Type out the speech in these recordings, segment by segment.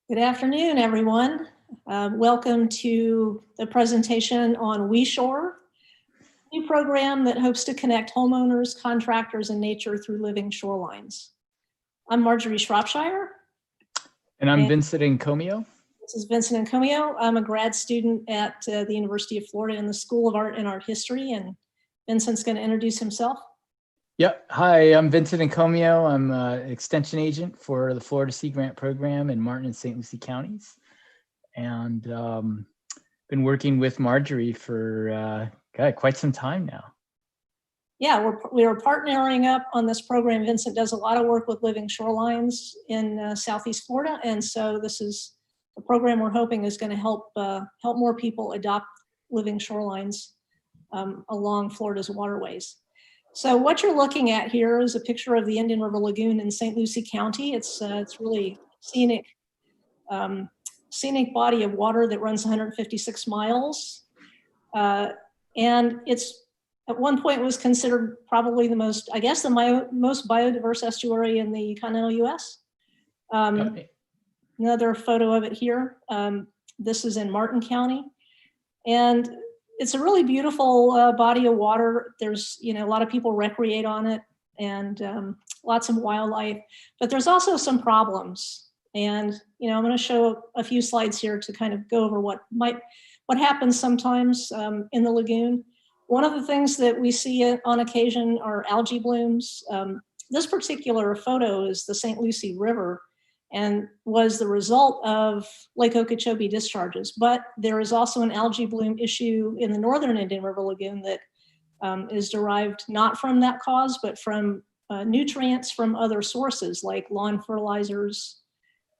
Good afternoon, everyone. Welcome to the presentation on WeShore, a new program that hopes to connect homeowners, contractors, and nature through living shorelines. I'm Marjorie Shropshire. And I'm Vincent and Encomio. This is Vincent and Encomio. I'm a grad student at the University of Florida in the School of Art and Art History, and Vincent's going to introduce himself. Yep. Hi, I'm Vincent and Encomio. I'm an extension agent for the Florida Sea Grant Program in Martin and St. Lucie counties. And been working with Marjorie for quite some time now. Yeah, we are partnering up on this program. Vincent does a lot of work with living shorelines in Southeast Florida. And so this is a program we're hoping is going to help more people adopt living shorelines along Florida's waterways. So what you're looking at here is a picture of the Indian River Lagoon in St. Lucie County. It's really scenic body of water that runs 156 miles. And it's at one point was considered probably the most biodiverse estuary in the continental US. Another photo of it here. This is in Martin County. And it's a really beautiful body of water. There's, a lot of people recreate on it and lots of wildlife, but there's also some problems. And, I'm going to show a few slides here to kind of go over what happens sometimes in the lagoon. One of the things that we see on occasion are algae blooms. This particular photo is the St. Lucie River and was the result of Lake Okeechobee discharges. But there is also an algae bloom issue in the northern Indian River Lagoon that is derived not from that cause, but from nutrients from other sources like lawn fertilizers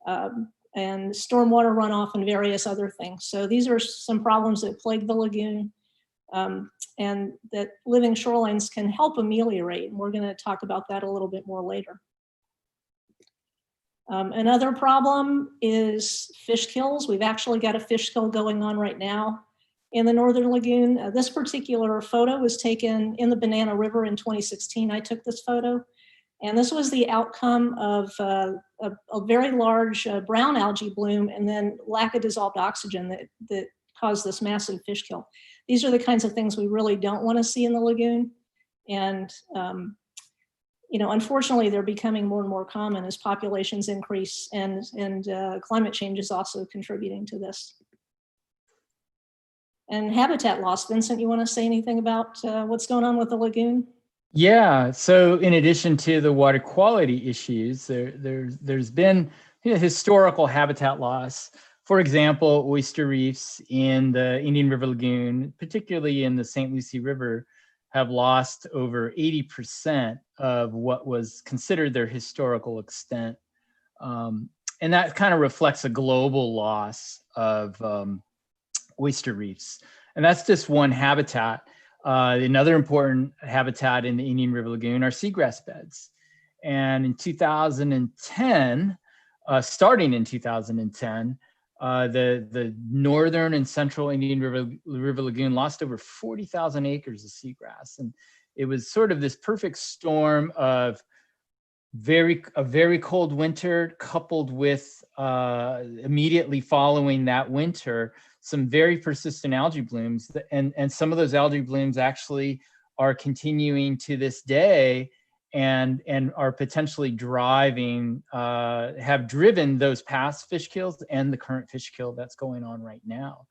and stormwater runoff and various other things. So these are some problems that plague the lagoon and that living shorelines can help ameliorate. And we're going to talk about that a little bit more later. Another problem is fish kills. We've actually got a fish kill going on right now in the Northern Lagoon. This particular photo was taken in the Banana River in 2016. I took this photo, and this was the outcome of a very large brown algae bloom and then lack of dissolved oxygen that caused this massive fish kill. These are the kinds of things we really don't want to see in the lagoon. And unfortunately, they're becoming more and more common as populations increase, and climate change is also contributing to this. And habitat loss. Vincent, you want to say anything about what's going on with the lagoon? Yeah. So in addition to the water quality issues, there's been historical habitat loss. For example, oyster reefs in the Indian River Lagoon, particularly in the St. Lucie River, have lost over 80% of what was considered their historical extent. And that kind of reflects a global loss of oyster reefs. And that's just one habitat. Another important habitat in the Indian River Lagoon are seagrass beds. And in 2010, starting in 2010, the northern and central Indian River Lagoon lost over 40,000 acres of seagrass. And it was sort of this perfect storm of a very cold winter coupled with immediately following that winter, some very persistent algae blooms. And some of those algae blooms actually are continuing to this day and are potentially have driven those past fish kills and the current fish kill that's going on right now.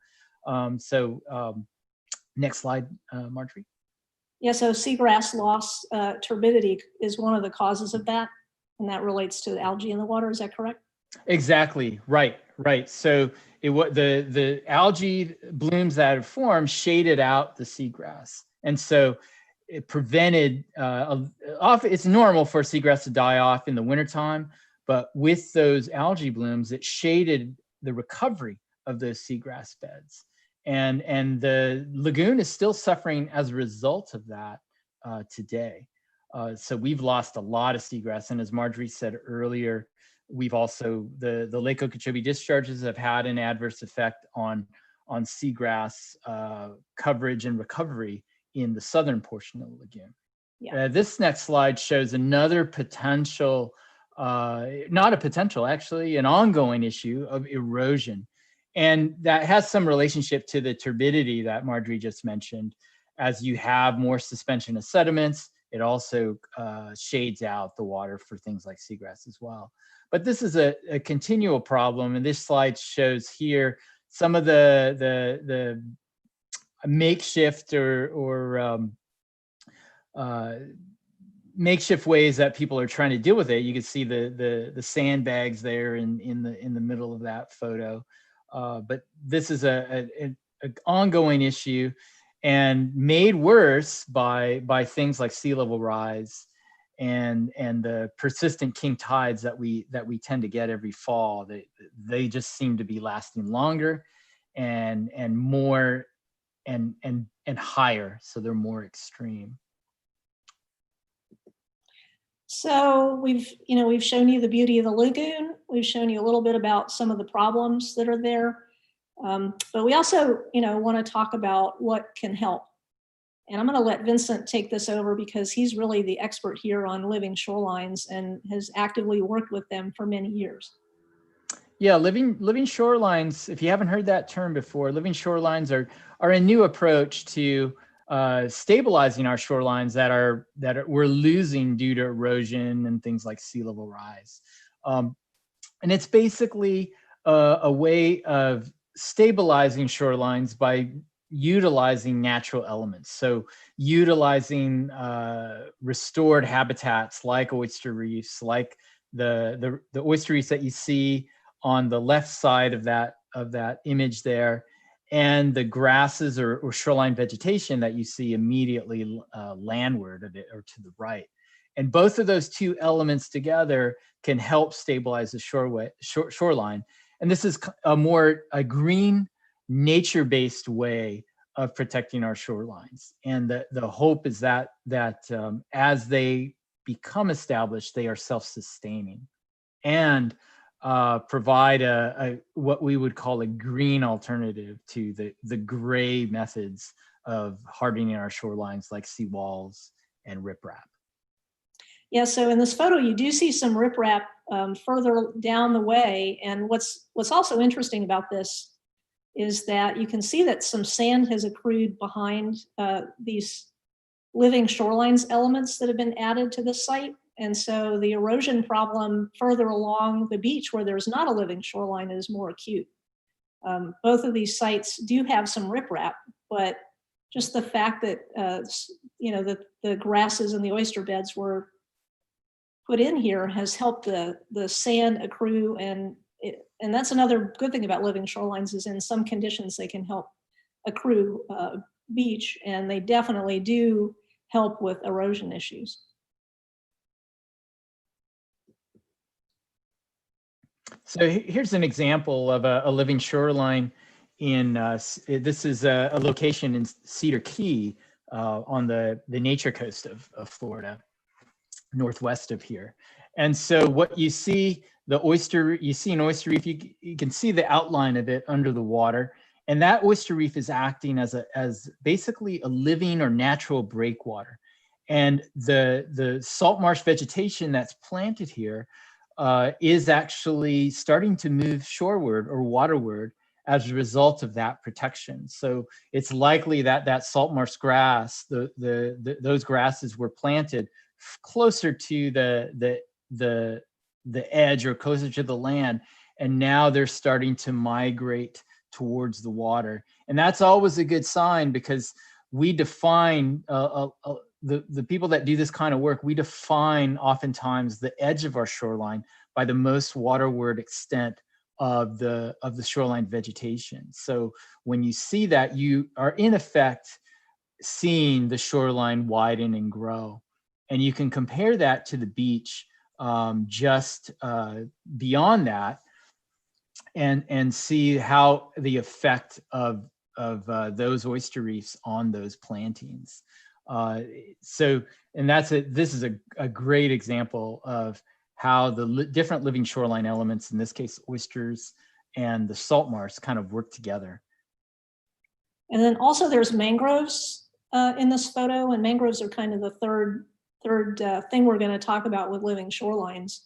Next slide, Marjorie. Yeah, so seagrass loss, turbidity is one of the causes of that, and that relates to the algae in the water. Is that correct? Exactly, right. So the algae blooms that have formed shaded out the seagrass, and so it prevented, it's normal for seagrass to die off in the wintertime, but with those algae blooms, it shaded the recovery of those seagrass beds. And the lagoon is still suffering as a result of that today. So we've lost a lot of seagrass. And as Marjorie said earlier, we've also, the Lake Okeechobee discharges have had an adverse effect on seagrass coverage and recovery in the southern portion of the lagoon. Yeah. This next slide shows another potential not a potential, actually, an ongoing issue of erosion. And that has some relationship to the turbidity that Marjorie just mentioned. As you have more suspension of sediments, it also shades out the water for things like seagrass as well. But this is a continual problem, and this slide shows here some of the makeshift or makeshift ways that people are trying to deal with it. You can see the sandbags there in the middle of that photo. But this is an ongoing issue, and made worse by things like sea level rise and the persistent king tides that we tend to get every fall. They just seem to be lasting longer and more and higher, so they're more extreme. So we've shown you the beauty of the lagoon. We've shown you a little bit about some of the problems that are there. But we also, want to talk about what can help. And I'm going to let Vincent take this over because he's really the expert here on living shorelines and has actively worked with them for many years. Yeah, living shorelines, if you haven't heard that term before, living shorelines are a new approach to stabilizing our shorelines that we're losing due to erosion and things like sea level rise. And it's basically a way of stabilizing shorelines by utilizing natural elements. So utilizing restored habitats like oyster reefs, like the oyster reefs that you see on the left side of that image there, and the grasses or shoreline vegetation that you see immediately landward of it or to the right. And both of those two elements together can help stabilize the shoreline. And this is a green, nature-based way of protecting our shorelines. And the hope is that as they become established, they are self-sustaining and provide what we would call a green alternative to the gray methods of hardening our shorelines like seawalls and riprap. Yeah, so in this photo, you do see some riprap further down the way. And what's also interesting about this is that you can see that some sand has accrued behind these living shorelines elements that have been added to this site. And so the erosion problem further along the beach where there's not a living shoreline is more acute. Both of these sites do have some riprap, but just the fact that the grasses and the oyster beds were put in here has helped the sand accrue, and that's another good thing about living shorelines is in some conditions they can help accrue beach, and they definitely do help with erosion issues. So here's an example of a living shoreline in, this is a location in Cedar Key on the nature coast of Florida, northwest of here. And so what you see, an oyster reef, you can see the outline of it under the water. And that oyster reef is acting as basically a living or natural breakwater. And the salt marsh vegetation that's planted here is actually starting to move shoreward or waterward as a result of that protection. So it's likely that salt marsh grass, those grasses were planted closer to the edge or closer to the land, and now they're starting to migrate towards the water. And that's always a good sign, because we define the people that do this kind of work, we define oftentimes the edge of our shoreline by the most waterward extent of the shoreline vegetation. So when you see that, you are in effect seeing the shoreline widen and grow. And you can compare that to the beach just beyond that and see how the effect of those oyster reefs on those plantings. This is a great example of how the different living shoreline elements, in this case oysters and the salt marsh, kind of work together. And then also there's mangroves in this photo, and mangroves are kind of the third thing we're going to talk about with living shorelines.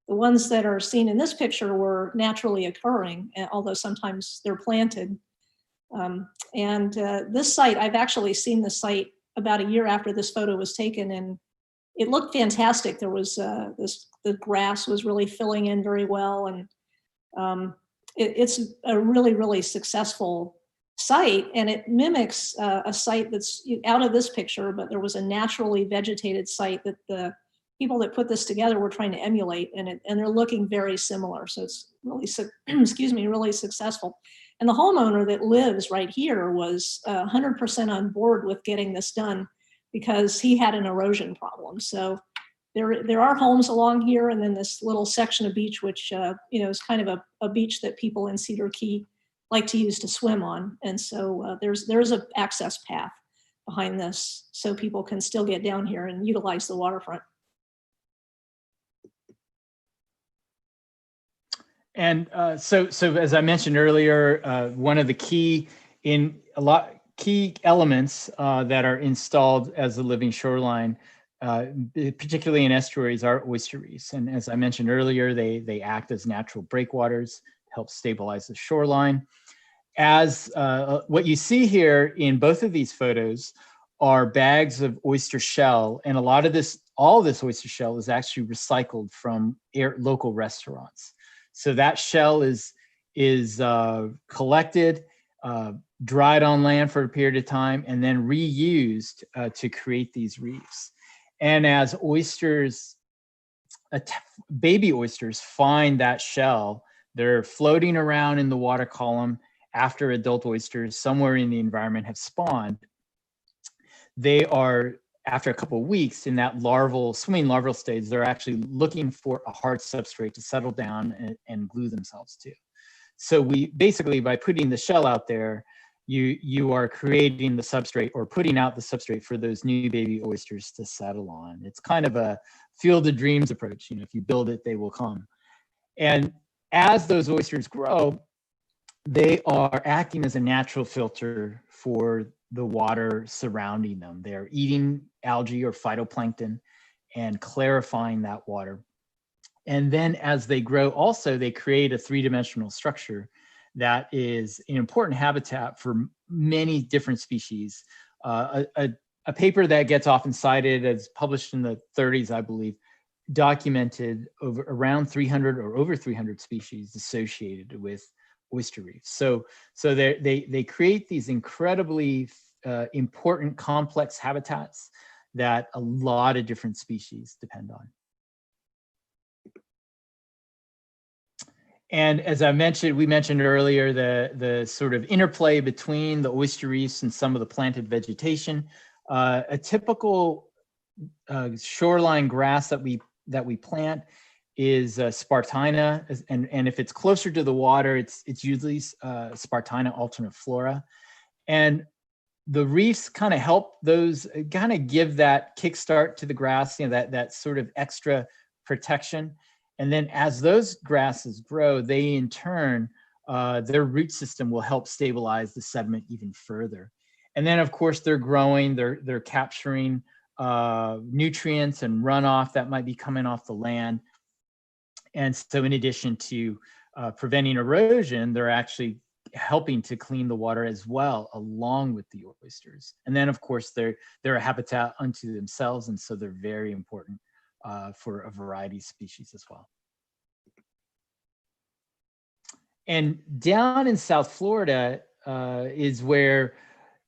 The ones that are seen in this picture were naturally occurring, although sometimes they're planted. This site, I've actually seen the site about a year after this photo was taken, and it looked fantastic. There was the grass was really filling in very well, and it's a really, really successful site, and it mimics a site that's out of this picture, but there was a naturally vegetated site that the people that put this together were trying to emulate, and they're looking very similar. So it's really, excuse me, really successful. And the homeowner that lives right here was 100% on board with getting this done because he had an erosion problem. So there are homes along here, and then this little section of beach, which is kind of a beach that people in Cedar Key like to use to swim on. And so there's an access path behind this, so people can still get down here and utilize the waterfront. And so as I mentioned earlier, one of the key elements that are installed as a living shoreline, particularly in estuaries, are oyster reefs. And as I mentioned earlier, they act as natural breakwaters, help stabilize the shoreline. As what you see here in both of these photos are bags of oyster shell, and all this oyster shell is actually recycled from local restaurants. So that shell is collected, dried on land for a period of time, and then reused to create these reefs. And as oysters, baby oysters, find that shell, they're floating around in the water column after adult oysters somewhere in the environment have spawned. They are, after a couple of weeks in that swimming larval stage, they're actually looking for a hard substrate to settle down and glue themselves to. So we basically, by putting the shell out there, you are creating the substrate or putting out the substrate for those new baby oysters to settle on. It's kind of a field of dreams approach. If you build it, they will come. And as those oysters grow, they are acting as a natural filter for the water surrounding them. They're eating algae or phytoplankton and clarifying that water. And then as they grow, also, they create a three-dimensional structure that is an important habitat for many different species. A paper that gets often cited, as published in the 30s, I believe, documented around 300 or over 300 species associated with oyster reefs. So they create these incredibly important complex habitats that a lot of different species depend on. And as we mentioned earlier, the sort of interplay between the oyster reefs and some of the planted vegetation. A typical shoreline grass that we plant is Spartina, and if it's closer to the water, it's usually Spartina alterniflora. And the reefs kind of help those, kind of give that kickstart to the grass, that sort of extra protection. And then as those grasses grow, they in turn, their root system will help stabilize the sediment even further. And then of course they're growing, they're capturing nutrients and runoff that might be coming off the land. And so in addition to preventing erosion, they're actually helping to clean the water as well, along with the oysters. And then of course they're a habitat unto themselves, and so they're very important for a variety of species as well. And down in South Florida is where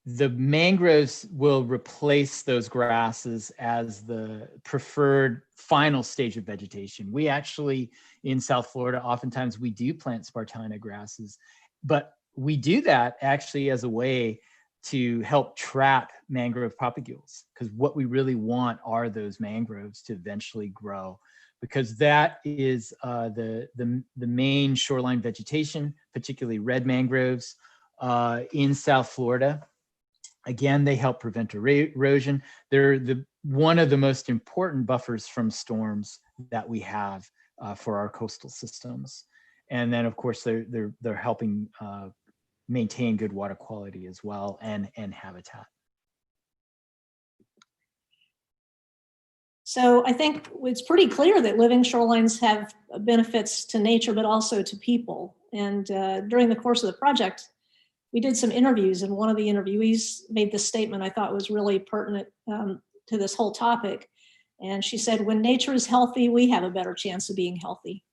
the mangroves will replace those grasses as the preferred final stage of vegetation. We actually, in South Florida, oftentimes we do plant Spartina grasses, but we do that actually as a way to help trap mangrove propagules, because what we really want are those mangroves to eventually grow, because that is the main shoreline vegetation, particularly red mangroves in South Florida. Again, they help prevent erosion. They're one of the most important buffers from storms that we have for our coastal systems. And then, of course, they're helping maintain good water quality as well, and habitat. So I think it's pretty clear that living shorelines have benefits to nature, but also to people. And during the course of the project, we did some interviews, and one of the interviewees made this statement I thought was really pertinent to this whole topic. And she said, when nature is healthy, we have a better chance of being healthy.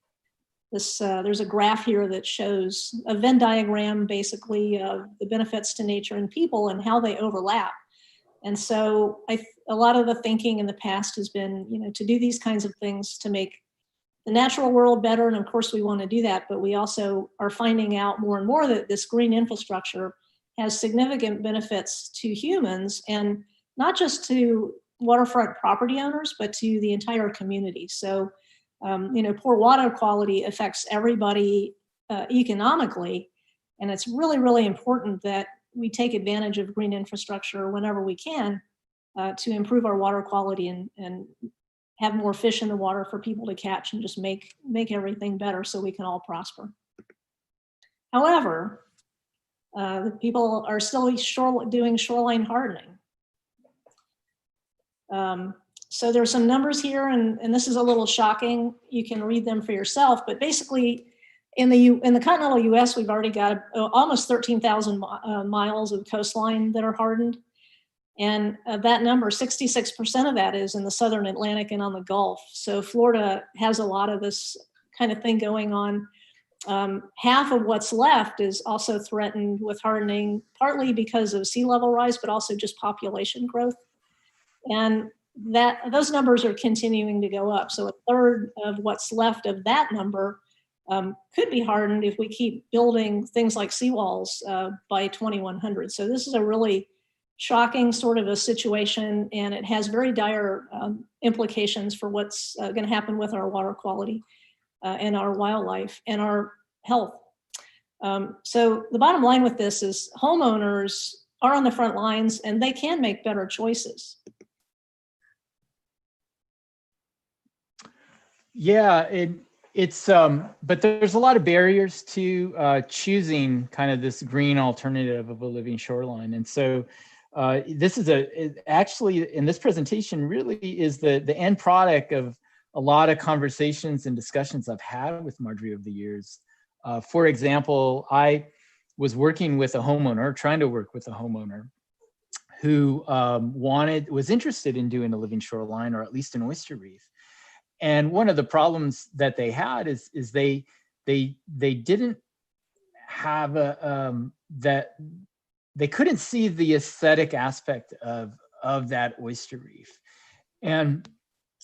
There's a graph here that shows a Venn diagram, basically, of the benefits to nature and people and how they overlap. And so a lot of the thinking in the past has been, to do these kinds of things to make the natural world better. And of course we want to do that, but we also are finding out more and more that this green infrastructure has significant benefits to humans, and not just to waterfront property owners, but to the entire community. So, poor water quality affects everybody economically. And it's really, really important that we take advantage of green infrastructure whenever we can to improve our water quality and have more fish in the water for people to catch, and just make everything better so we can all prosper. However, the people are still doing shoreline hardening. So there's some numbers here, and this is a little shocking. You can read them for yourself, but basically in the continental US, we've already got almost 13,000 miles of coastline that are hardened. And that number, 66% of that is in the Southern Atlantic and on the Gulf. So Florida has a lot of this kind of thing going on. Half of what's left is also threatened with hardening, partly because of sea level rise, but also just population growth. And those numbers are continuing to go up. So a third of what's left of that number could be hardened if we keep building things like seawalls by 2100. So this is a really shocking sort of a situation, and it has very dire implications for what's going to happen with our water quality and our wildlife and our health. So the bottom line with this is homeowners are on the front lines, and they can make better choices. Yeah, it's but there's a lot of barriers to choosing kind of this green alternative of a living shoreline. And so this is actually in this presentation really is the end product of a lot of conversations and discussions I've had with Marjorie over the years. For example, I was working with a homeowner, trying to work with a homeowner who was interested in doing a living shoreline, or at least an oyster reef. And one of the problems that they had is they didn't have that they couldn't see the aesthetic aspect of that oyster reef. And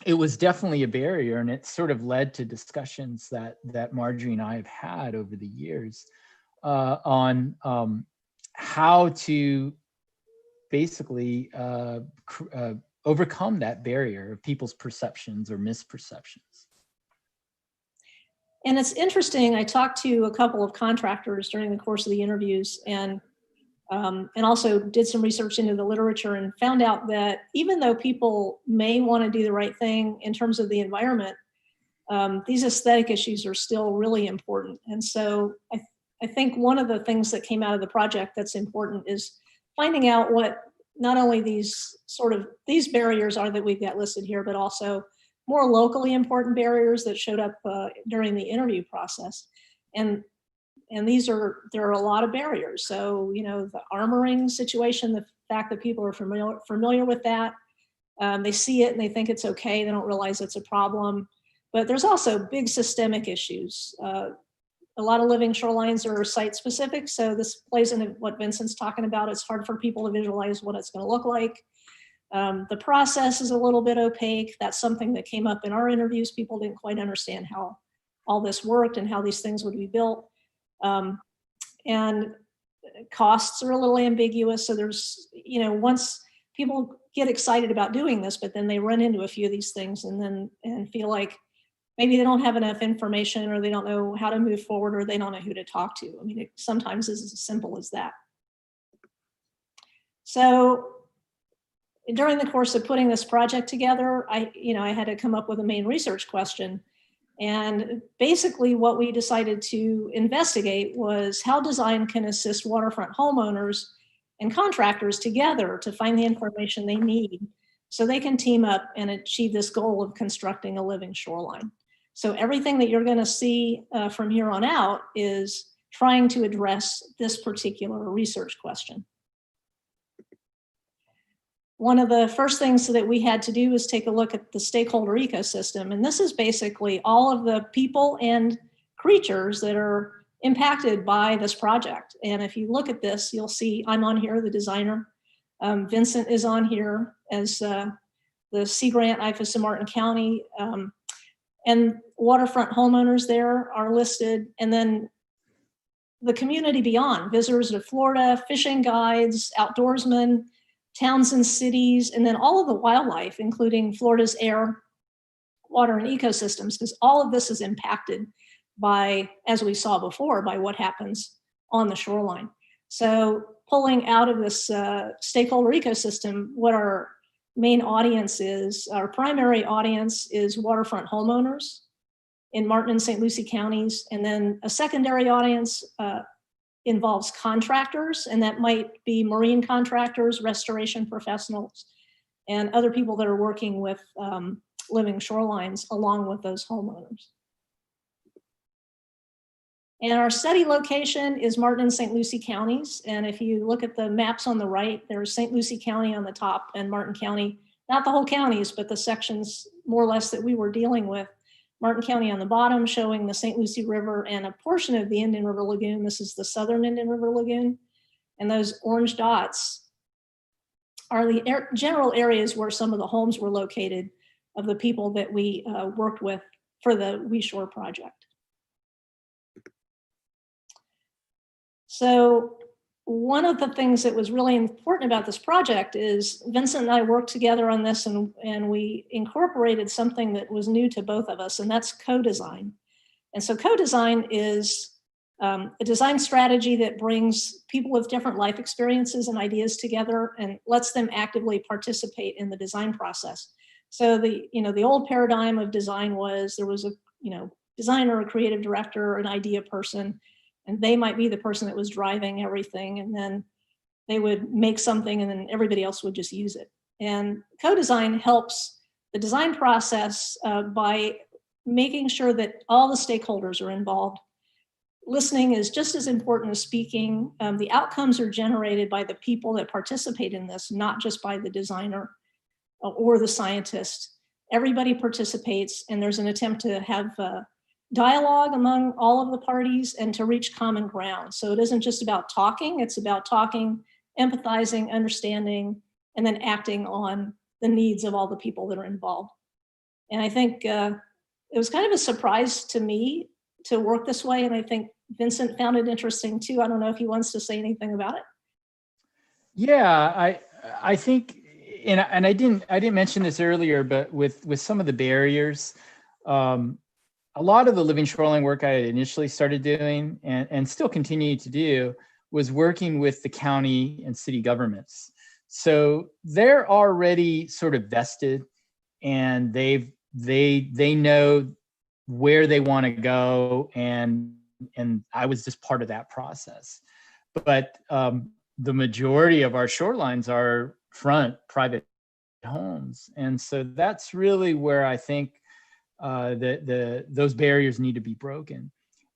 it was definitely a barrier, and it sort of led to discussions that Marjorie and I have had over the years on how to basically overcome that barrier of people's perceptions or misperceptions. And it's interesting, I talked to a couple of contractors during the course of the interviews, and also did some research into the literature, and found out that even though people may want to do the right thing in terms of the environment, these aesthetic issues are still really important. And so I think one of the things that came out of the project that's important is finding out what not only these barriers are that we've got listed here, but also more locally important barriers that showed up during the interview process. And there are a lot of barriers. So, the armoring situation, the fact that people are familiar with that, they see it and they think it's okay. They don't realize it's a problem. But there's also big systemic issues. A lot of living shorelines are site specific. So this plays into what Vincent's talking about. It's hard for people to visualize what it's going to look like. The process is a little bit opaque. That's something that came up in our interviews. People didn't quite understand how all this worked and how these things would be built. And costs are a little ambiguous. So there's, once people get excited about doing this, but then they run into a few of these things and feel like maybe they don't have enough information, or they don't know how to move forward, or they don't know who to talk to. I mean, it sometimes is as simple as that. So during the course of putting this project together, I had to come up with a main research question. And basically what we decided to investigate was how design can assist waterfront homeowners and contractors together to find the information they need so they can team up and achieve this goal of constructing a living shoreline. So everything that you're going to see from here on out is trying to address this particular research question. One of the first things that we had to do was take a look at the stakeholder ecosystem. And this is basically all of the people and creatures that are impacted by this project. And if you look at this, you'll see I'm on here, the designer. Vincent is on here as the Sea Grant IFAS in Martin County. And waterfront homeowners there are listed. And then the community beyond, visitors to Florida, fishing guides, outdoorsmen, towns and cities, and then all of the wildlife, including Florida's air, water, and ecosystems, because all of this is impacted by, as we saw before, by what happens on the shoreline. So pulling out of this stakeholder ecosystem, what our main audience is, our primary audience is waterfront homeowners in Martin and St. Lucie counties, and then a secondary audience involves contractors, and that might be marine contractors, restoration professionals, and other people that are working with living shorelines along with those homeowners. And our study location is Martin and St. Lucie counties. And if you look at the maps on the right, there's St. Lucie County on the top and Martin County, not the whole counties, but the sections more or less that we were dealing with. Martin County on the bottom showing the St. Lucie River and a portion of the Indian River Lagoon. This is the southern Indian River Lagoon. And those orange dots are the general areas where some of the homes were located of the people that we worked with for the WeShore project. So one of the things that was really important about this project is Vincent and I worked together on this, and we incorporated something that was new to both of us, and that's co-design. And so co-design is a design strategy that brings people with different life experiences and ideas together and lets them actively participate in the design process. So the old paradigm of design was there was a designer, a creative director, an idea person, and they might be the person that was driving everything, and then they would make something and then everybody else would just use it. And co-design helps the design process by making sure that all the stakeholders are involved. Listening is just as important as speaking. The outcomes are generated by the people that participate in this, not just by the designer or the scientist. Everybody participates, and there's an attempt to have dialogue among all of the parties and to reach common ground. So it isn't just about talking, it's about talking, empathizing, understanding, and then acting on the needs of all the people that are involved. And I think it was kind of a surprise to me to work this way, and I think Vincent found it interesting too. I don't know if he wants to say anything about it. Yeah, I think, and I didn't mention this earlier, but with some of the barriers, a lot of the living shoreline work I had initially started doing and still continue to do was working with the county and city governments. So they're already sort of vested, and they know where they want to go, and I was just part of that process. But the majority of our shorelines are front private homes, and so that's really where I think those barriers need to be broken.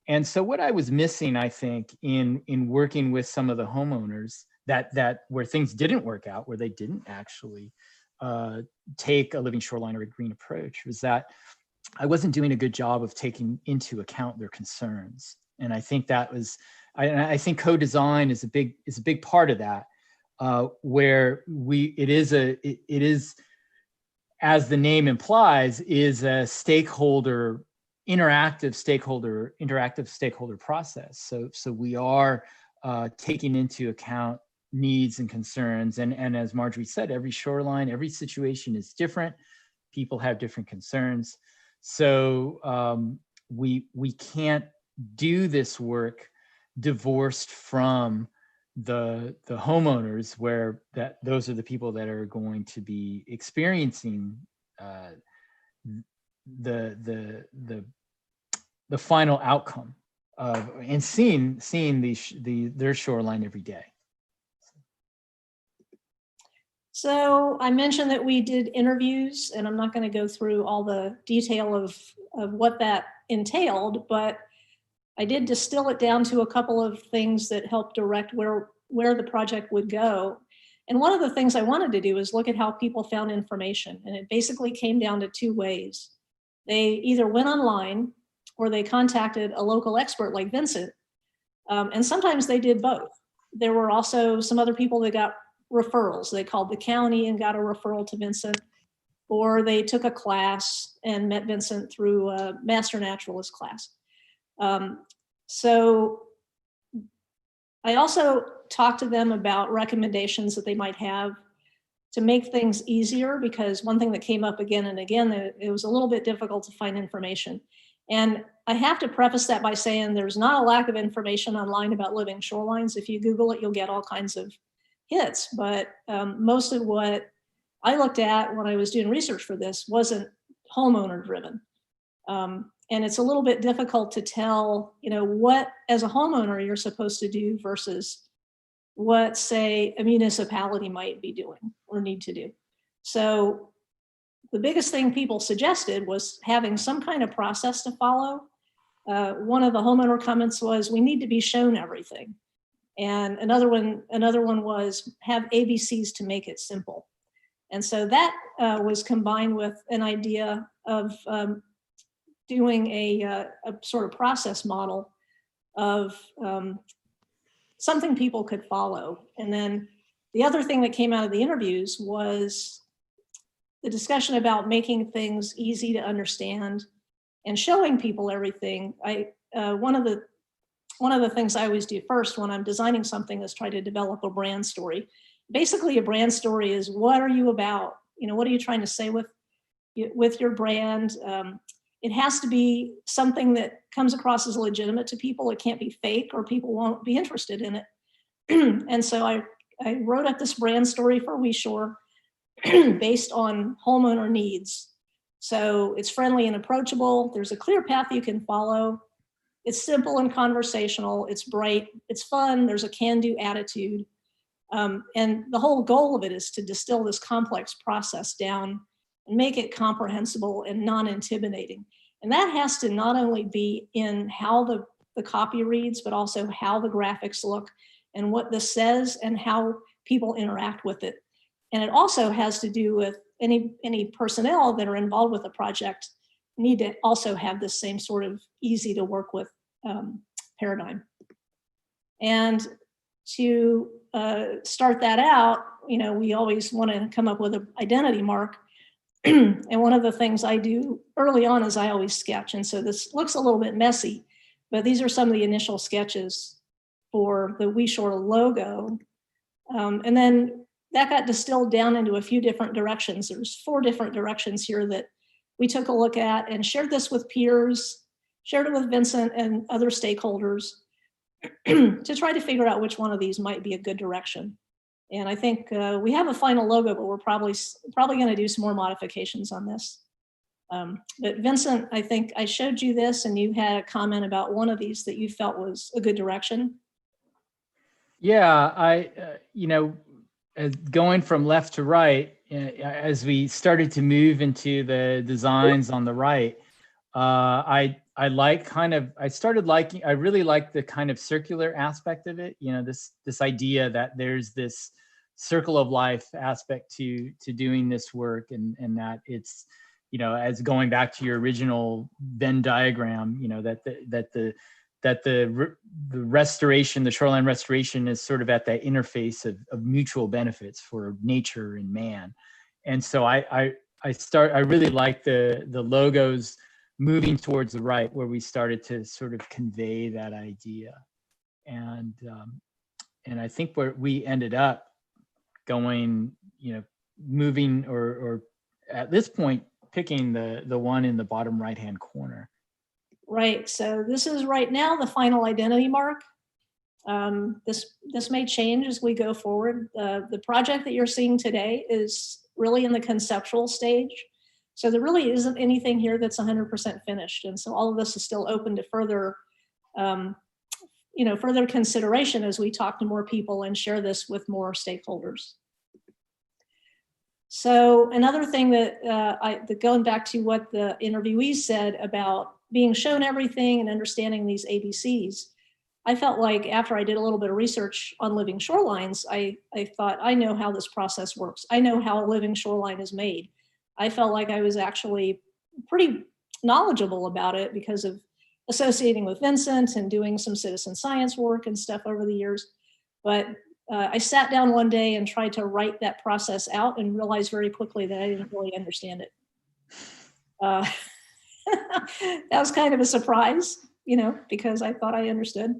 And so what I was missing, I think, in working with some of the homeowners that where things didn't work out, where they didn't actually take a living shoreline or a green approach, was that I wasn't doing a good job of taking into account their concerns. And I think that was, I think co-design is a big part of that, where it is, as the name implies, is a interactive stakeholder process. So we are taking into account needs and concerns. And as Marjorie said, every shoreline, every situation is different. People have different concerns. So we can't do this work divorced from the homeowners, where those are the people that are going to be experiencing the final outcome of and seeing their shoreline every day. So I mentioned that we did interviews, and I'm not going to go through all the detail of what that entailed, but I did distill it down to a couple of things that helped direct where the project would go. And one of the things I wanted to do is look at how people found information. And it basically came down to two ways. They either went online or they contacted a local expert like Vincent. And sometimes they did both. There were also some other people that got referrals. They called the county and got a referral to Vincent, or they took a class and met Vincent through a master naturalist class. So I also talked to them about recommendations that they might have to make things easier, because one thing that came up again and again, it was a little bit difficult to find information. And I have to preface that by saying there's not a lack of information online about living shorelines. If you Google it, you'll get all kinds of hits, but most of what I looked at when I was doing research for this wasn't homeowner driven. And it's a little bit difficult to tell, what as a homeowner you're supposed to do versus what, say, a municipality might be doing or need to do. So the biggest thing people suggested was having some kind of process to follow. One of the homeowner comments was, we need to be shown everything. And another one was have ABCs to make it simple. And so that was combined with an idea of doing a sort of process model of something people could follow. And then the other thing that came out of the interviews was the discussion about making things easy to understand and showing people everything. One of the things I always do first when I'm designing something is try to develop a brand story. Basically, a brand story is, what are you about? What are you trying to say with your brand? It has to be something that comes across as legitimate to people. It can't be fake or people won't be interested in it. And so I wrote up this brand story for WeShore based on homeowner needs. So it's friendly and approachable. There's a clear path you can follow. It's simple and conversational. It's bright. It's fun. There's a can-do attitude. And the whole goal of it is to distill this complex process down and make it comprehensible and non-intimidating. And that has to not only be in how the copy reads, but also how the graphics look and what this says and how people interact with it. And it also has to do with any personnel that are involved with the project need to also have this same sort of easy to work with paradigm. And to start that out, we always want to come up with an identity mark. And one of the things I do early on is I always sketch. And so this looks a little bit messy, but these are some of the initial sketches for the WeShore logo. And then that got distilled down into a few different directions. There's 4 different directions here that we took a look at and shared this with peers, shared it with Vincent and other stakeholders to try to figure out which one of these might be a good direction. And I think we have a final logo, but we're probably going to do some more modifications on this. But Vincent, I think I showed you this and you had a comment about one of these that you felt was a good direction. Yeah, as going from left to right, as we started to move into the designs on the right, I really like the kind of circular aspect of it. This idea that there's this circle of life aspect to doing this work, and that it's, as going back to your original Venn diagram, that the restoration, the shoreline restoration, is sort of at that interface of mutual benefits for nature and man. And so I really like the logos moving towards the right, where we started to sort of convey that idea. And I think where we ended up going, moving or at this point picking the one in the bottom right hand corner. Right, so this is right now the final identity mark. This may change as we go forward. The project that you're seeing today is really in the conceptual stage. So there really isn't anything here that's 100% finished. And so all of this is still open to further, further consideration as we talk to more people and share this with more stakeholders. So another thing that, going back to what the interviewees said about being shown everything and understanding these ABCs, I felt like after I did a little bit of research on living shorelines, I thought, I know how this process works. I know how a living shoreline is made. I felt like I was actually pretty knowledgeable about it because of associating with Vincent and doing some citizen science work and stuff over the years. But I sat down one day and tried to write that process out and realized very quickly that I didn't really understand it. That was kind of a surprise, because I thought I understood.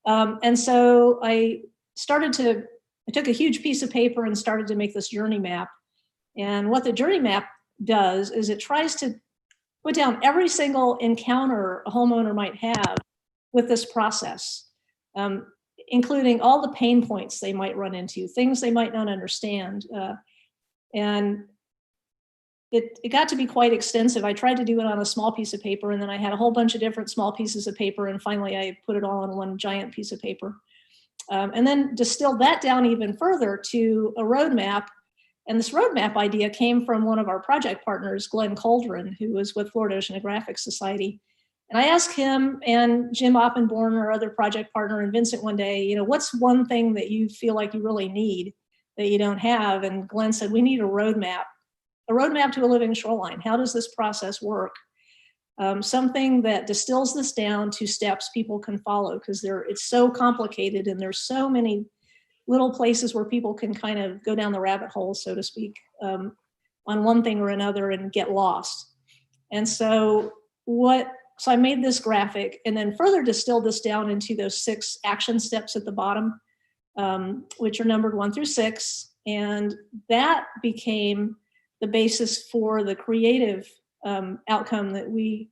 And so I took a huge piece of paper and started to make this journey map. And what the journey map does is it tries to put down every single encounter a homeowner might have with this process, including all the pain points they might run into, things they might not understand. And it got to be quite extensive. I tried to do it on a small piece of paper, and then I had a whole bunch of different small pieces of paper, and finally I put it all on one giant piece of paper. And then distilled that down even further to a roadmap. And this roadmap idea came from one of our project partners, Glenn Coldren, who was with Florida Oceanographic Society. And I asked him and Jim Oppenborn, our other project partner, and Vincent one day, what's one thing that you feel like you really need that you don't have? And Glenn said, we need a roadmap to a living shoreline. How does this process work? Something that distills this down to steps people can follow, because it's so complicated and there's so many little places where people can kind of go down the rabbit hole, so to speak, on one thing or another and get lost. And so I made this graphic and then further distilled this down into those 6 action steps at the bottom, which are numbered 1 through 6. And that became the basis for the creative outcome that we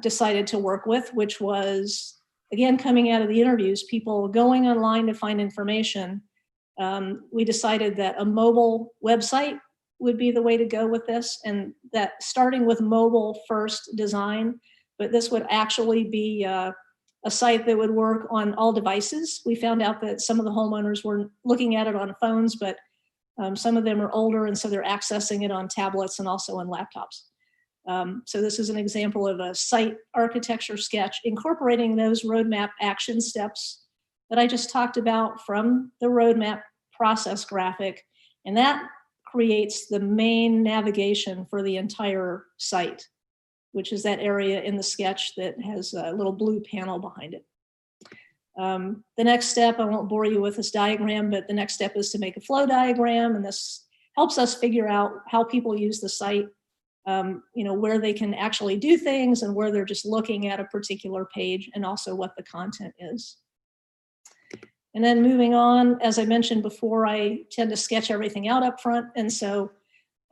decided to work with, which was, again, coming out of the interviews, people going online to find information. We decided that a mobile website would be the way to go with this, and that starting with mobile first design, but this would actually be a site that would work on all devices. We found out that some of the homeowners were looking at it on phones, but some of them are older, and so they're accessing it on tablets and also on laptops. So this is an example of a site architecture sketch incorporating those roadmap action steps that I just talked about from the roadmap process graphic. And that creates the main navigation for the entire site, which is that area in the sketch that has a little blue panel behind it. The next step, I won't bore you with this diagram, but the next step is to make a flow diagram. And this helps us figure out how people use the site, where they can actually do things and where they're just looking at a particular page, and also what the content is. And then moving on, as I mentioned before, I tend to sketch everything out up front. And so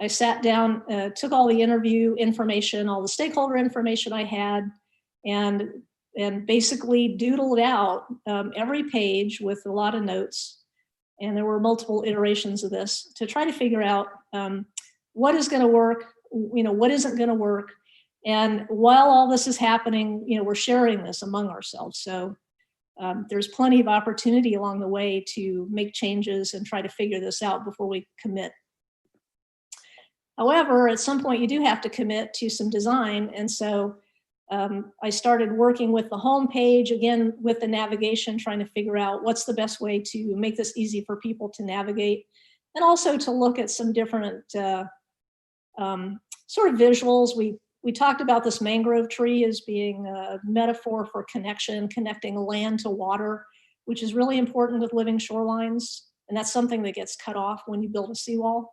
I sat down, took all the interview information, all the stakeholder information I had, and basically doodled out every page with a lot of notes. And there were multiple iterations of this to try to figure out what is going to work, what isn't going to work. And while all this is happening, we're sharing this among ourselves. So there's plenty of opportunity along the way to make changes and try to figure this out before we commit. However, at some point you do have to commit to some design. And so I started working with the home page, again, with the navigation, trying to figure out what's the best way to make this easy for people to navigate, and also to look at some different sort of visuals. We talked about this mangrove tree as being a metaphor for connecting land to water, which is really important with living shorelines. And that's something that gets cut off when you build a seawall.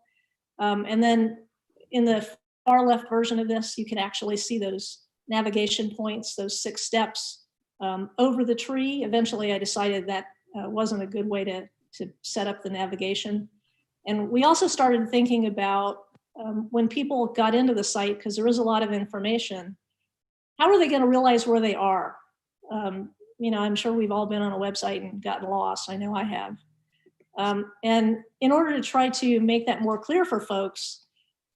And then in the far left version of this, you can actually see those navigation points, those 6 steps over the tree. Eventually, I decided that wasn't a good way to set up the navigation. And we also started thinking about when people got into the site, because there is a lot of information, how are they going to realize where they are? I'm sure we've all been on a website and gotten lost. I know I have. And in order to try to make that more clear for folks,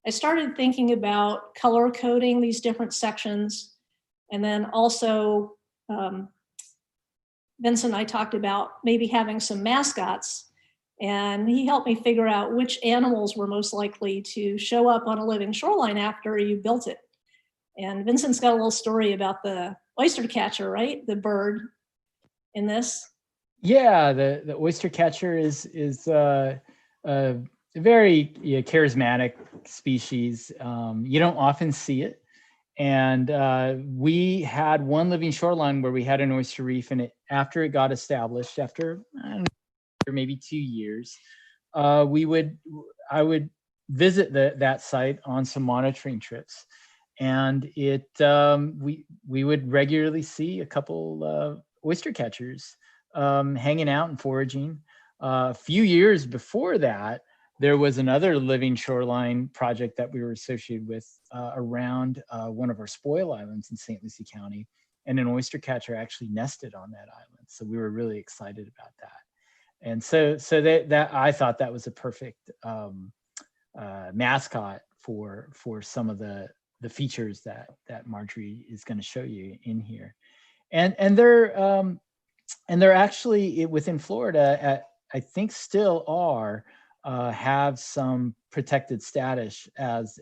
I started thinking about color coding these different sections. And then also, Vincent and I talked about maybe having some mascots And he helped me figure out which animals were most likely to show up on a living shoreline after you built it. And Vincent's got a little story about the oyster catcher, right? The bird in this. Yeah, the oyster catcher is a very charismatic species. You don't often see it. And we had one living shoreline where we had an oyster reef, and after it got established, after maybe 2 years, I would visit that site on some monitoring trips, and we would regularly see a couple oyster catchers hanging out and foraging. A few years before that, there was another living shoreline project that we were associated with around one of our spoil islands in St. Lucie County, and an oyster catcher actually nested on that island. So we were really excited about that. And so that I thought that was a perfect mascot for some of the features that Marjorie is going to show you in here. And they're actually within Florida I think still are have some protected status as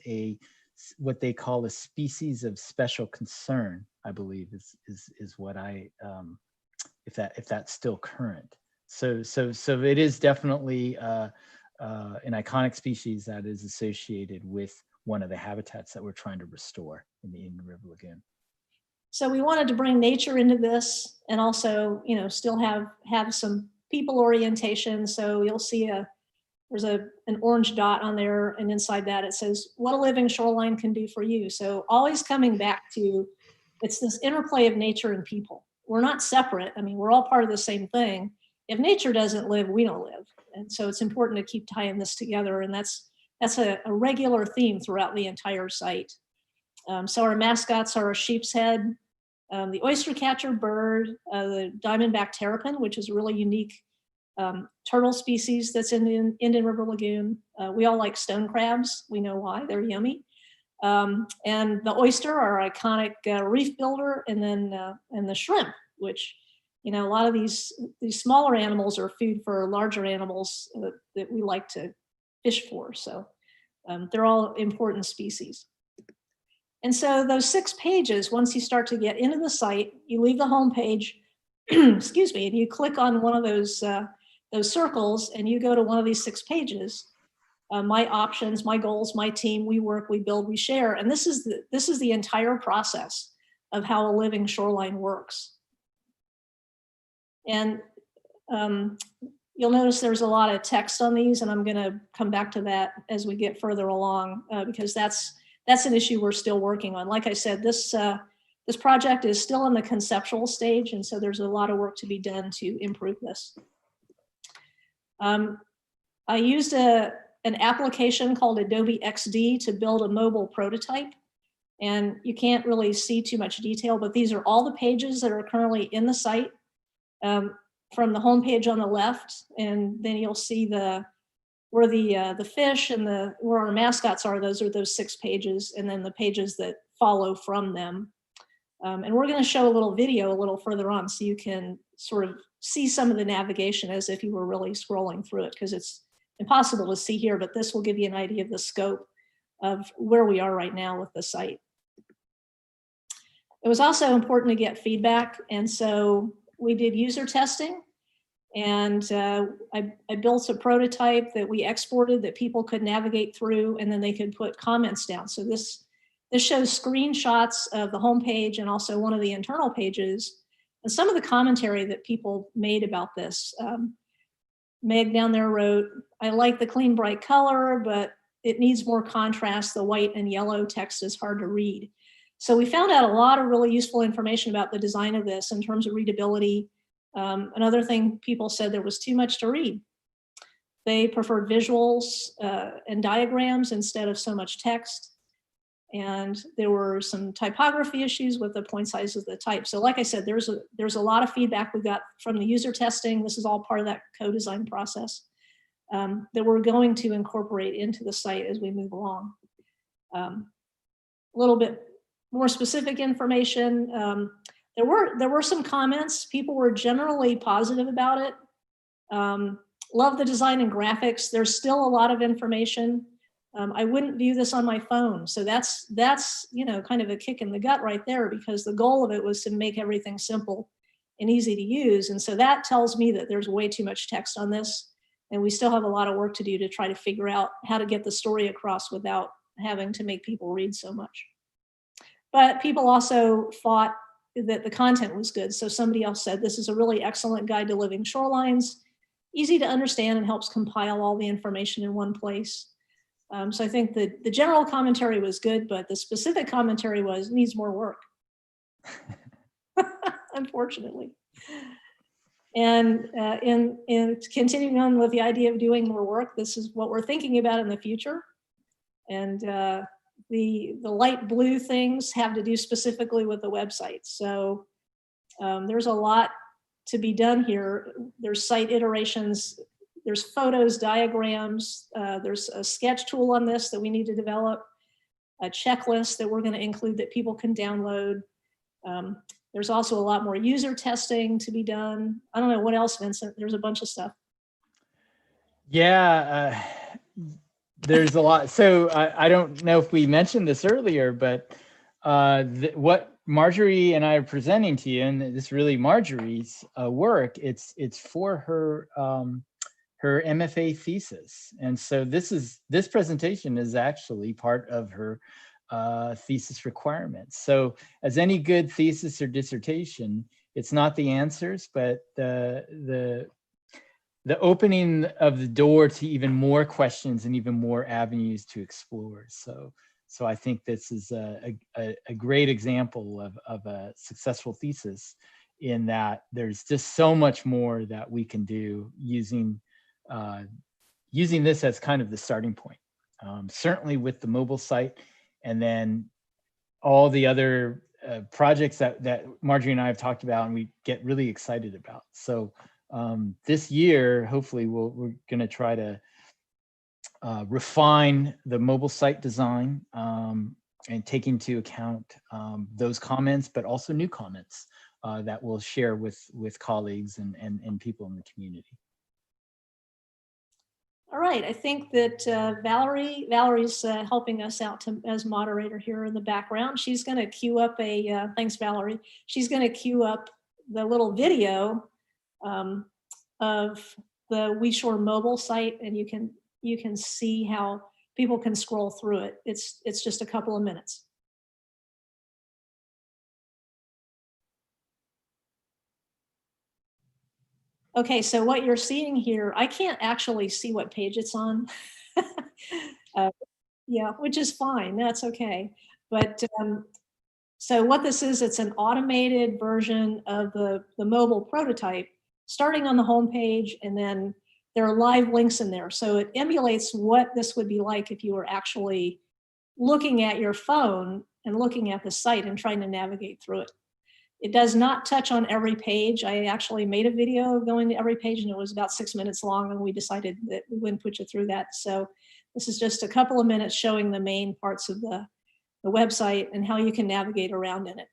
what they call a species of special concern, I believe is what I if that's still current. So it is definitely an iconic species that is associated with one of the habitats that we're trying to restore in the Indian River Lagoon. So we wanted to bring nature into this, and also, still have some people orientation. So you'll see there's an orange dot on there, and inside that it says what a living shoreline can do for you. So always coming back to, it's this interplay of nature and people. We're not separate. I mean, we're all part of the same thing. If nature doesn't live, we don't live. And so it's important to keep tying this together. And that's a regular theme throughout the entire site. So our mascots are a sheep's head, the oyster catcher bird, the diamondback terrapin, which is a really unique turtle species that's in the Indian River Lagoon. We all like stone crabs. We know why, they're yummy. And the oyster, our iconic reef builder, and then and the shrimp, which, a lot of these smaller animals are food for larger animals that we like to fish for. So they're all important species. And so those 6 pages, once you start to get into the site, you leave the home page, excuse me, and you click on one of those circles, and you go to one of these 6 pages. My options, my goals, my team, we work, we build, we share. And this is the entire process of how a living shoreline works. And you'll notice there's a lot of text on these, and I'm going to come back to that as we get further along, because that's an issue we're still working on. Like I said, this project is still in the conceptual stage, and so there's a lot of work to be done to improve this. I used an application called Adobe XD to build a mobile prototype, and you can't really see too much detail, but these are all the pages that are currently in the site, from the home page on the left, and then you'll see where the fish and where our mascots are. Those are those 6 pages, and then the pages that follow from them. And we're going to show a little video a little further on, so you can sort of see some of the navigation as if you were really scrolling through it, because it's impossible to see here, but this will give you an idea of the scope of where we are right now with the site. It was also important to get feedback, and so we did user testing, and I built a prototype that we exported that people could navigate through, and then they could put comments down. So this shows screenshots of the homepage and also one of the internal pages, and some of the commentary that people made about this. Meg down there wrote, "I like the clean, bright color, but it needs more contrast. The white and yellow text is hard to read." So we found out a lot of really useful information about the design of this in terms of readability. Another thing people said, there was too much to read. They preferred visuals and diagrams instead of so much text. And there were some typography issues with the point size of the type. So like I said, there's a lot of feedback we got from the user testing. This is all part of that co-design process that we're going to incorporate into the site as we move along. A little bit more specific information. There were some comments. People were generally positive about it. Love the design and graphics. There's still a lot of information. I wouldn't view this on my phone. So that's, kind of a kick in the gut right there, because the goal of it was to make everything simple and easy to use. And so that tells me that there's way too much text on this. And we still have a lot of work to do to try to figure out how to get the story across without having to make people read so much. But people also thought that the content was good. So somebody else said, this is a really excellent guide to living shorelines, easy to understand and helps compile all the information in one place. So I think that the general commentary was good, but the specific commentary needs more work, unfortunately. And in continuing on with the idea of doing more work, this is what we're thinking about in the future. And the light blue things have to do specifically with the website. So there's a lot to be done here. There's site iterations, there's photos, diagrams, there's a sketch tool on this that we need to develop, a checklist that we're going to include that people can download. There's also a lot more user testing to be done. I don't know what else, Vincent. There's a bunch of stuff. Yeah, there's a lot. So I don't know if we mentioned this earlier, but what Marjorie and I are presenting to you, and this really Marjorie's work, it's for her her MFA thesis. And so this presentation is actually part of her thesis requirements. So as any good thesis or dissertation, it's not the answers, but the opening of the door to even more questions and even more avenues to explore. So I think this is a great example of a successful thesis, in that there's just so much more that we can do using this as kind of the starting point. Certainly with the mobile site, and then all the other projects that Marjorie and I have talked about and we get really excited about. So this year, hopefully we're going to try to refine the mobile site design and take into account those comments, but also new comments that we'll share with colleagues and people in the community. All right, I think that Valerie's helping us out as moderator here in the background. She's going to queue up thanks, Valerie. She's going to queue up the little video of the WeShore mobile site, and you can see how people can scroll through it. It's just a couple of minutes. Okay, so what you're seeing here, I can't actually see what page it's on. Yeah, which is fine, that's okay. But so what this is, it's an automated version of the mobile prototype, starting on the home page, and then there are live links in there. So it emulates what this would be like if you were actually looking at your phone and looking at the site and trying to navigate through it. It does not touch on every page. I actually made a video going to every page, and it was about 6 minutes long, and we decided that we wouldn't put you through that. So this is just a couple of minutes showing the main parts of the website and how you can navigate around in it.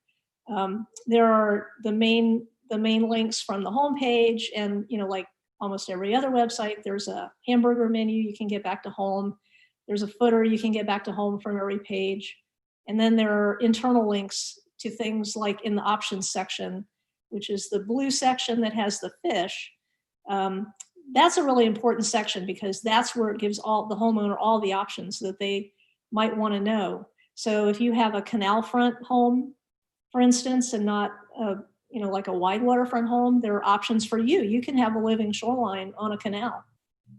There are the main links from the home page, and like almost every other website, there's a hamburger menu. You can get back to home. There's a footer. You can get back to home from every page. And then there are internal links to things like in the options section, which is the blue section that has the fish. That's a really important section, because that's where it gives the homeowner all the options that they might want to know. So if you have a canal front home, for instance, and not like a wide waterfront home, there are options for you. You can have a living shoreline on a canal,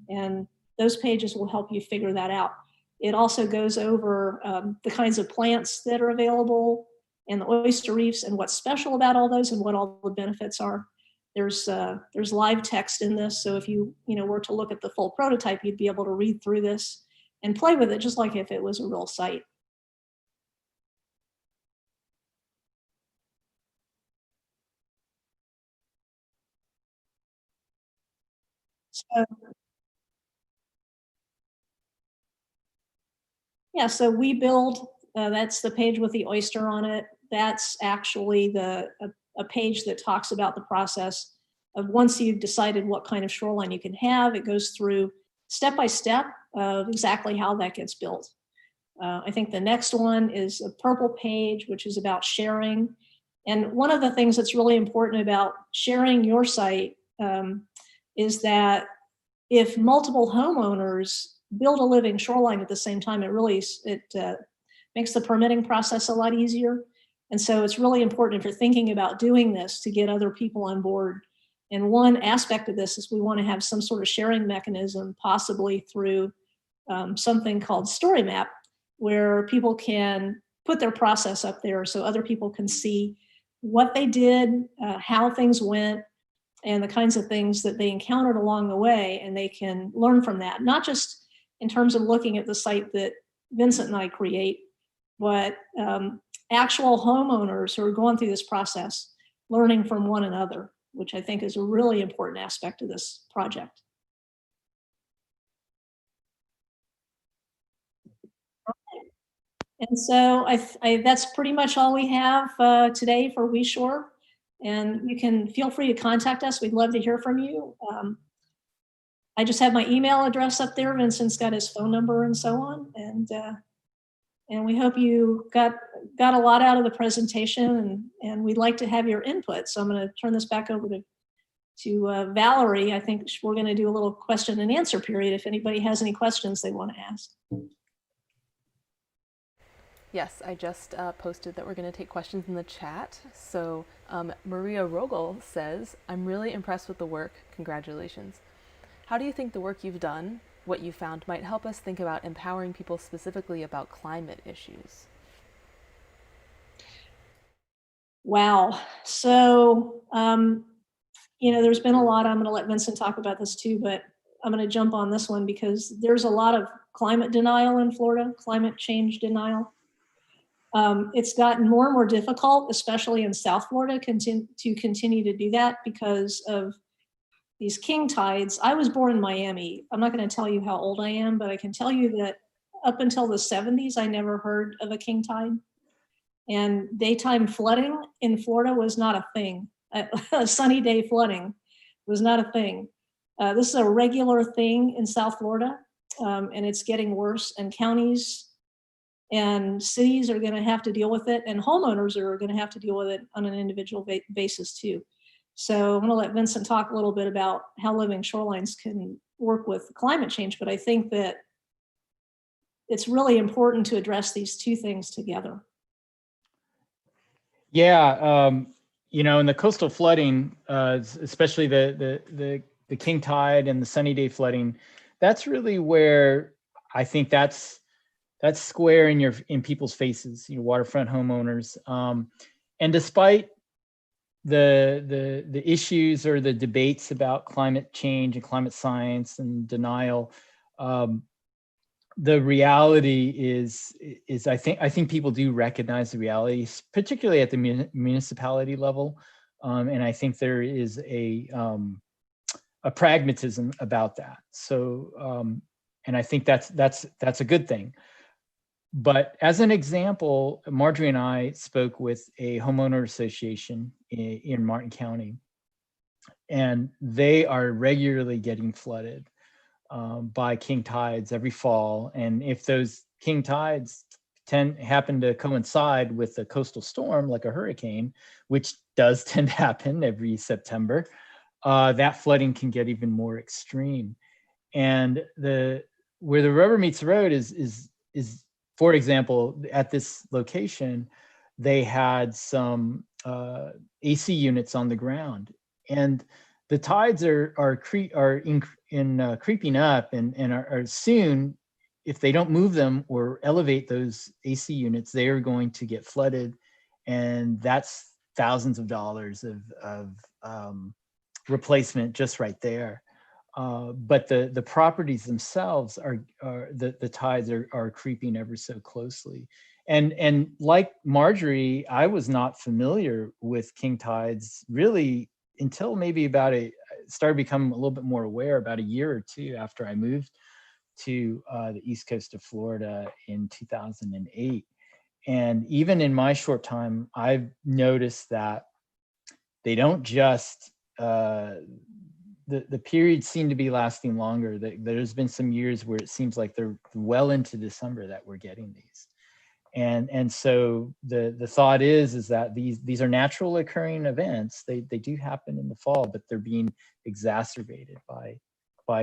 and those pages will help you figure that out. It also goes over the kinds of plants that are available and the oyster reefs and what's special about all those and what all the benefits are. There's live text in this, so if you were to look at the full prototype, you'd be able to read through this and play with it just like if it was a real site. So, yeah, so we build, that's the page with the oyster on it. That's actually a page that talks about the process. once you've decided what kind of shoreline you can have, it goes through step by step of exactly how that gets built. I think the next one is a purple page, which is about sharing. And one of the things that's really important about sharing your site is that if multiple homeowners build a living shoreline at the same time, it makes the permitting process a lot easier. And so it's really important if you're thinking about doing this to get other people on board. And one aspect of this is we want to have some sort of sharing mechanism, possibly through something called Story Map, where people can put their process up there so other people can see what they did, how things went, and the kinds of things that they encountered along the way, and they can learn from that, not just in terms of looking at the site that Vincent and I create, but actual homeowners who are going through this process, learning from one another, which I think is a really important aspect of this project. And so that's pretty much all we have today for WeShore. And you can feel free to contact us. We'd love to hear from you. I just have my email address up there. Vincent's got his phone number and so on. And we hope you got a lot out of the presentation, and we'd like to have your input. So I'm going to turn this back over to Valerie. I think we're going to do a little question and answer period if anybody has any questions they want to ask. Yes, I just posted that we're going to take questions in the chat. So Maria Rogel says, I'm really impressed with the work. Congratulations. How do you think the work you've done, what you found, might help us think about empowering people specifically about climate issues? Wow. So, there's been a lot. I'm going to let Vincent talk about this too, but I'm going to jump on this one because there's a lot of climate denial in Florida, climate change denial. It's gotten more and more difficult, especially in South Florida, to continue to do that because of these king tides. I was born in Miami. I'm not going to tell you how old I am, but I can tell you that up until the 70s, I never heard of a king tide. And daytime flooding in Florida was not a thing. A sunny day flooding was not a thing. This is a regular thing in South Florida, and it's getting worse. And counties and cities are going to have to deal with it, and homeowners are going to have to deal with it on an individual basis too. So I'm going to let Vincent talk a little bit about how living shorelines can work with climate change, but I think that it's really important to address these two things together. Yeah, in the coastal flooding, especially the king tide and the sunny day flooding, that's really where I think that's square in people's faces, waterfront homeowners. And despite the issues or the debates about climate change and climate science and denial, the reality is I think people do recognize the reality, particularly at the municipality level, and I think there is a pragmatism about that. So, and I think that's a good thing. But as an example, Marjorie and I spoke with a homeowner association in Martin County, and they are regularly getting flooded by king tides every fall. And if those king tides happen to coincide with a coastal storm like a hurricane, which does tend to happen every September, that flooding can get even more extreme. And where the rubber meets the road is for example, at this location, they had some AC units on the ground, and the tides are creeping up, and are soon, if they don't move them or elevate those AC units, they are going to get flooded, and that's thousands of dollars of replacement just right there. But the properties themselves the tides are creeping ever so closely. And like Marjorie, I was not familiar with king tides really until maybe started becoming a little bit more aware about a year or two after I moved to the east coast of Florida in 2008. And even in my short time, I've noticed that they don't just the periods seem to be lasting longer. There's been some years where it seems like they're well into December that we're getting these. And so the thought is that these are natural occurring events. They do happen in the fall, but they're being exacerbated by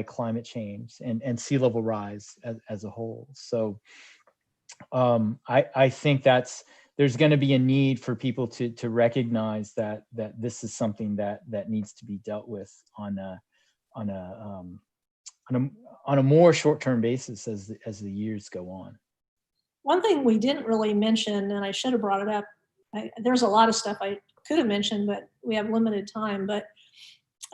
climate change and sea level rise as a whole. So I think there's going to be a need for people to recognize that this is something that needs to be dealt with on a more short-term basis as the years go on. One thing we didn't really mention, and I should have brought it up, there's a lot of stuff I could have mentioned, but we have limited time. But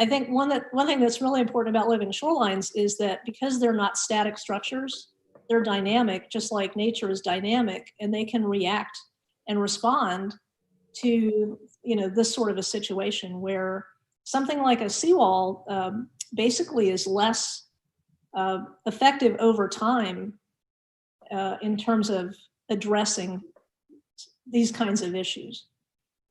I think one thing that's really important about living shorelines is that because they're not static structures, they're dynamic, just like nature is dynamic, and they can react and respond to this sort of a situation where something like a seawall basically is less effective over time in terms of addressing these kinds of issues.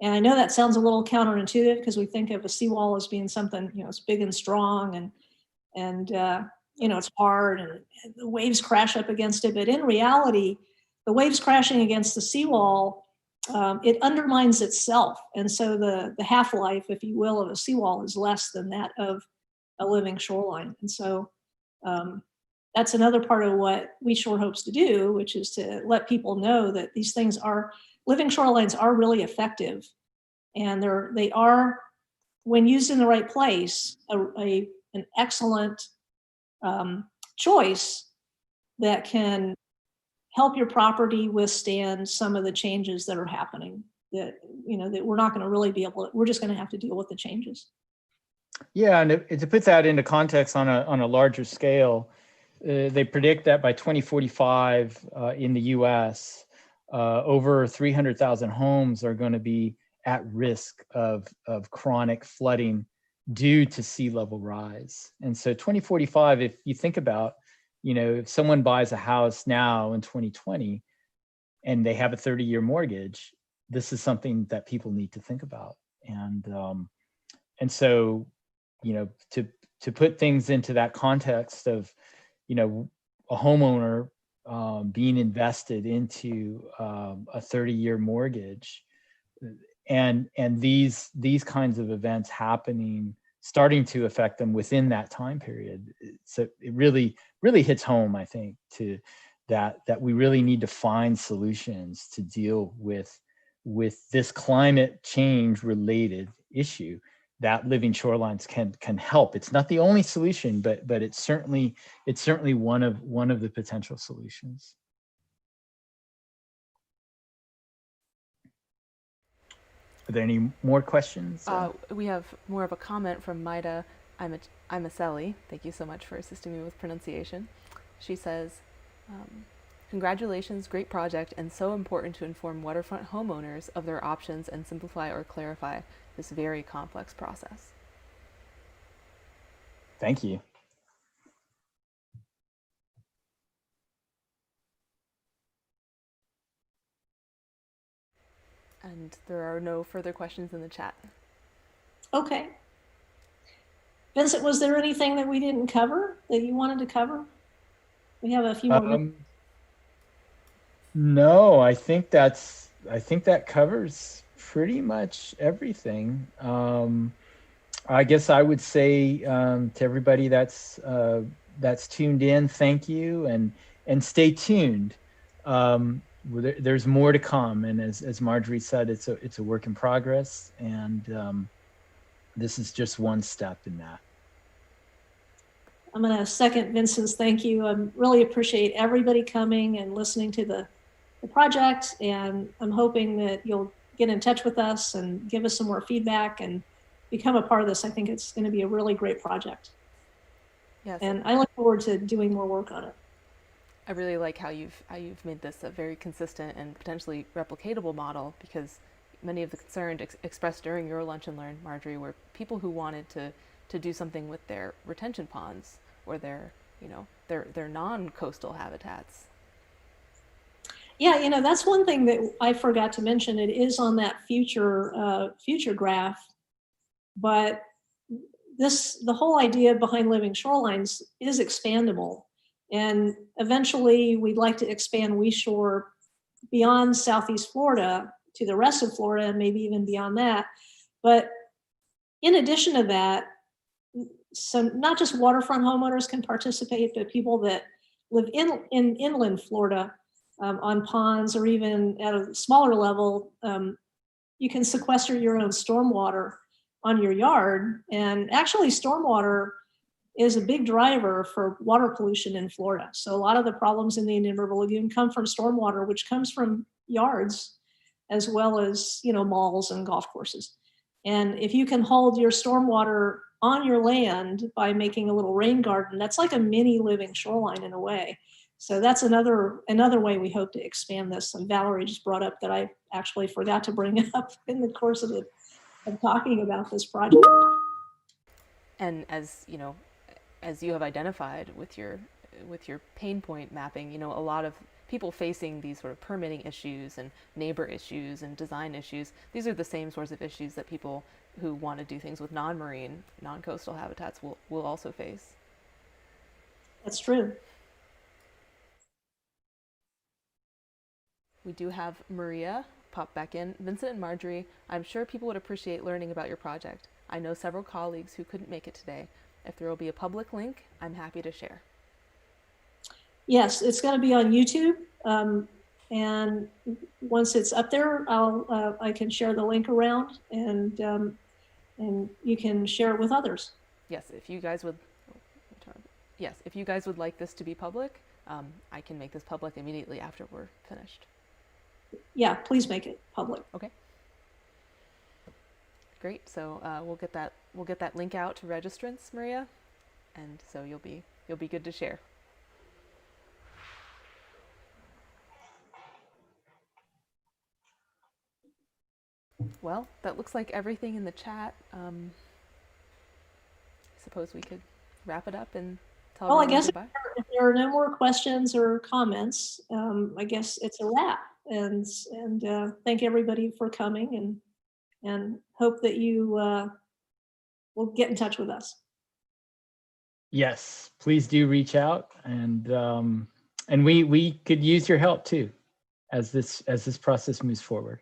And I know that sounds a little counterintuitive because we think of a seawall as being something, it's big and strong and it's hard and the waves crash up against it. But in reality, the waves crashing against the seawall, it undermines itself. And so the half-life, if you will, of a seawall is less than that of a living shoreline. And so that's another part of what WeShore hopes to do, which is to let people know that these things living shorelines are really effective. And they are, when used in the right place, an excellent choice that can help your property withstand some of the changes that are happening that we're not going to really be we're just going to have to deal with the changes. Yeah, and to put that into context on a larger scale, they predict that by 2045 in the US, over 300,000 homes are going to be at risk of chronic flooding due to sea level rise. And so 2045, if you think about, if someone buys a house now in 2020 and they have a 30-year mortgage, this is something that people need to think about. And so, to put things into that context of, a homeowner being invested into a 30-year mortgage, and these kinds of events happening, starting to affect them within that time period. So it really hits home, I think, to that we really need to find solutions to deal with this climate change related issue that living shorelines can help. It's not the only solution, but it's certainly one of the potential solutions. Are there any more questions? We have more of a comment from Maida Imaselli. Thank you so much for assisting me with pronunciation. She says, congratulations, great project, and so important to inform waterfront homeowners of their options and simplify or clarify this very complex process. Thank you. And there are no further questions in the chat. Okay. Vincent, was there anything that we didn't cover that you wanted to cover? We have a few more minutes. No, I think that covers pretty much everything. I guess I would say to everybody that's tuned in, thank you, and stay tuned. There's more to come, and as Marjorie said, it's a work in progress, and this is just one step in that. I'm going to second Vincent's thank you. I really appreciate everybody coming and listening to the project, and I'm hoping that you'll get in touch with us and give us some more feedback and become a part of this. I think it's going to be a really great project. Yes. And I look forward to doing more work on it. I really like how you've made this a very consistent and potentially replicatable model, because many of the concerns expressed during your lunch and learn, Marjorie, were people who wanted to do something with their retention ponds or their non-coastal habitats. Yeah, that's one thing that I forgot to mention. It is on that future graph, but the whole idea behind living shorelines is expandable. And eventually we'd like to expand WeShore beyond Southeast Florida to the rest of Florida and maybe even beyond that. But in addition to that, so not just waterfront homeowners can participate, but people that live in inland Florida on ponds, or even at a smaller level, you can sequester your own stormwater on your yard. And actually stormwater is a big driver for water pollution in Florida. So a lot of the problems in the Indian River Lagoon come from stormwater, which comes from yards, as well as, you know, malls and golf courses. And if you can hold your stormwater on your land by making a little rain garden, that's like a mini living shoreline in a way. So that's another way we hope to expand this. And Valerie just brought up that I actually forgot to bring up in the course of talking about this project. And as you know, as you have identified with your pain point mapping, you know, a lot of people facing these sort of permitting issues and neighbor issues and design issues, these are the same sorts of issues that people who want to do things with non-marine, non-coastal habitats will also face. That's true. We do have Maria pop back in. Vincent and Marjorie, I'm sure people would appreciate learning about your project. I know several colleagues who couldn't make it today. If there will be a public link, I'm happy to share. Yes, it's going to be on YouTube. And once it's up there, I can share the link around, and you can share it with others. Yes, if you guys would like this to be public, I can make this public immediately after we're finished. Yeah, please make it public. Okay. Great. So we'll get that link out to registrants, Maria, and so you'll be good to share. Well, that looks like everything in the chat. I suppose we could wrap it up and tell everyone I guess goodbye. If there are no more questions or comments, I guess it's a wrap. And thank everybody for coming, and hope that you will get in touch with us. Yes, please do reach out, and we could use your help too as this process moves forward.